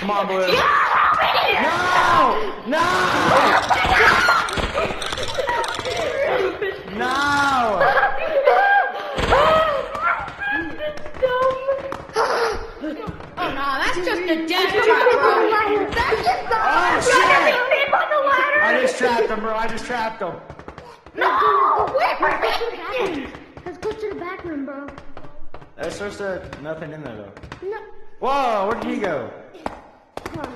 Come on, Blue. No! No! Oh no, that's just a death trap, bro. That's just the Oh, shit! I just trapped him, bro. I just trapped him. No! Let's go to the back room, bro. There's supposed to nothing in there though. No. Whoa, where did he go? Come on.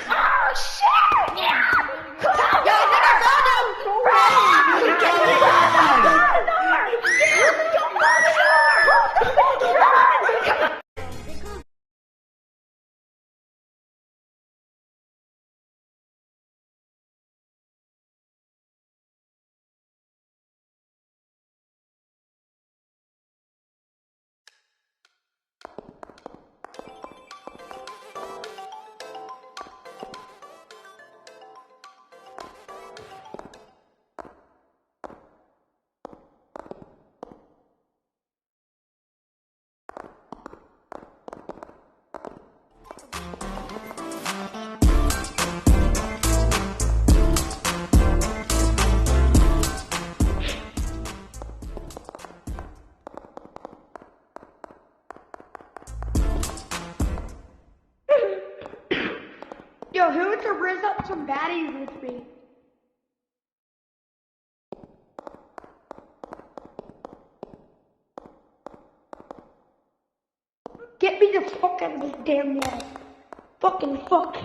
Oh shit! Yo, Yo, who wants to rizz up some baddies with me? Get me the fuck out of this damn wall. Fucking fuck.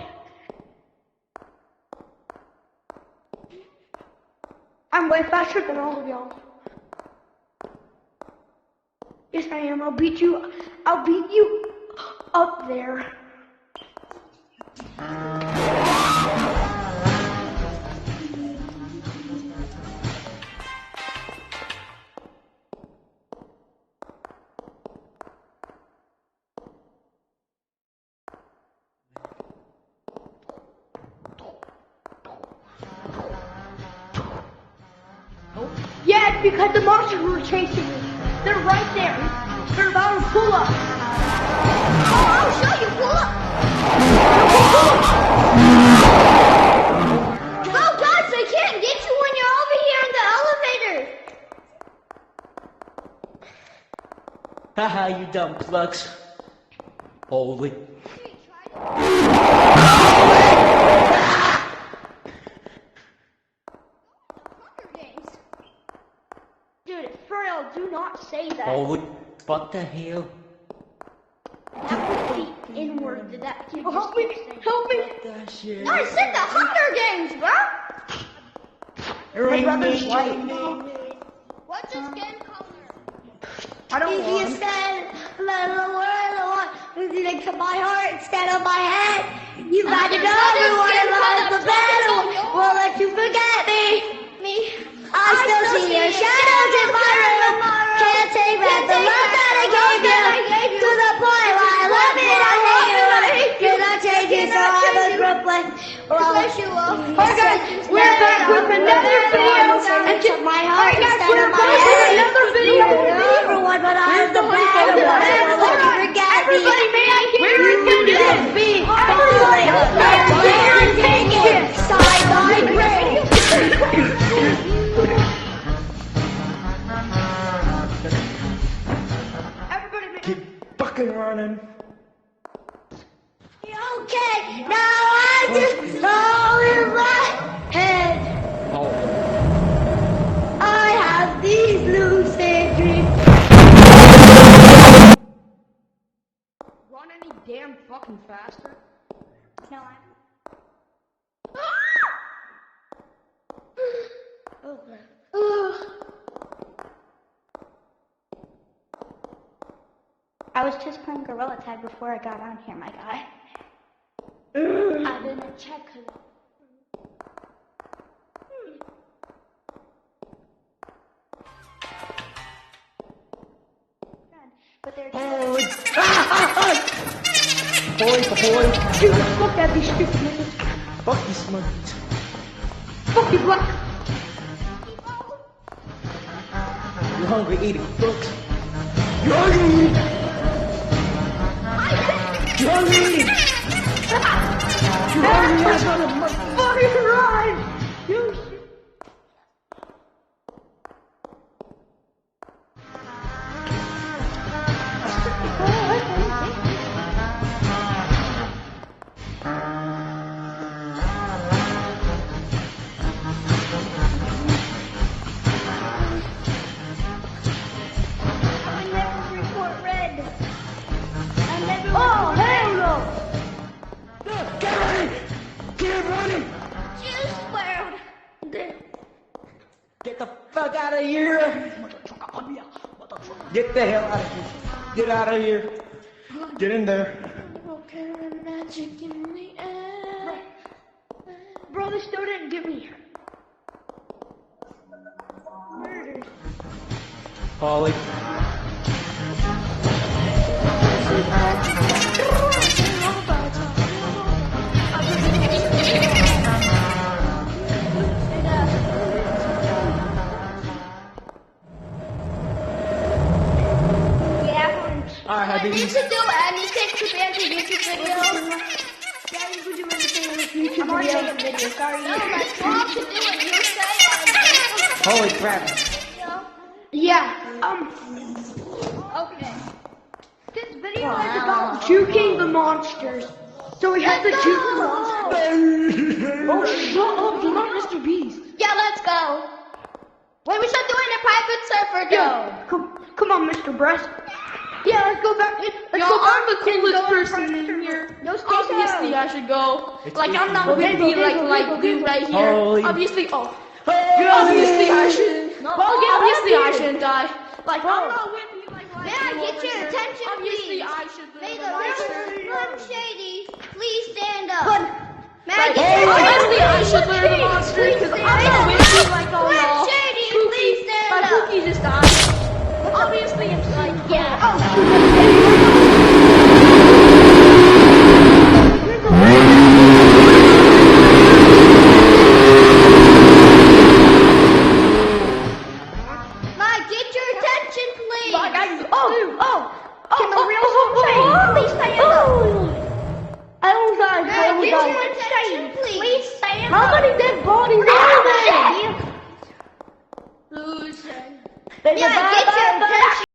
I'm way faster than all of y'all. Yes, I am. I'll beat you up there. Yeah, it's because the monsters were chasing me. They're right there. They're about to pull up. Oh, I'll show you. Pull up. Oh, guys, they can't get you when you're over here in the elevator. Haha, you dumb plugs. Holy. Dude, for real, do not say that. Holy. What the hell? That was the N-word. Did that kid just help me? Help me. What the shit? I said the Hunger Games, bro. Ring brother's me. What's this game called? I don't If you said the word I want music to my heart instead of my head, you got to know everyone loves the battle. Won't let you forget me. I still see your shadows in my room. Can't take back the love that I gave you. To the point where I love it, I hate you. You're not changing, so I was Brooklyn. Well, Alright guys, we're back with another video. and took my heart Alright guys, instead we're of my back head. with another video. Everyone, but I was the bad one. Won't let you forget me. Everybody, may I hear you can do this? Be falling. Can't take it. Sideline race. Keep fucking running. Okay, now I just all in my head. Oh. I have these lucid dreams. Run any damn fucking faster? No, I'm. I was just playing Gorilla Tag before I got on here, my guy. I didn't check cause but they're Holy. Boy, Dude, fuck that, these stupid niggas. fuck these monkeys. Fuck you, black. You hungry eating books? You Fucking run! You I would never report red. I never Oh, hell no! Get ready! Get ready! Juice world. Get the fuck out of here! Get the hell out of here! Get out of here! Get in there! Okay, magic in the air. Bro, they still didn't get me. Murdered. Holly. Alright, I need to do anything to be able to YouTube video. Yeah, you can do anything with YouTube I'm already video. making videos, sorry. No, like, Mom should do what you say. holy crap! Yeah, Okay. this video is about juking the monsters. So we have to Let's juke the go. monsters. Oh, shut up, you're not Mr. Beast. Yeah, let's go. Wait, we should do it in a private server, though. Come on, Mr. Breast. Yeah, let's go back. Let's go I'm back the and coolest go person private in server. here. No, stay Obviously, down. I should go. It's Like, I'm not Go, with go, you, go, like, go, like go, dude go. right here. Holy- Obviously, obviously, I shouldn't. No, Obviously, I here. shouldn't die. Like, Bro. I'm not with you, like, May I you get over your here. attention, Obviously, please? I should May live the a nicer. Slim Shady please stand up. May I Like, get your obviously, I attention, should live the please? monster, Please because stand I'm not up. with you, like, all Slim y'all. Shady, Pookie, please stand my up. Pookie just died. Obviously, it's like, yeah. May I get your attention, please? Like, Can the real Slim Shady please stand up? I don't know. May I get your attention, please? Please stand How up. many dead bodies are there? Loser. There's May a I get your attention?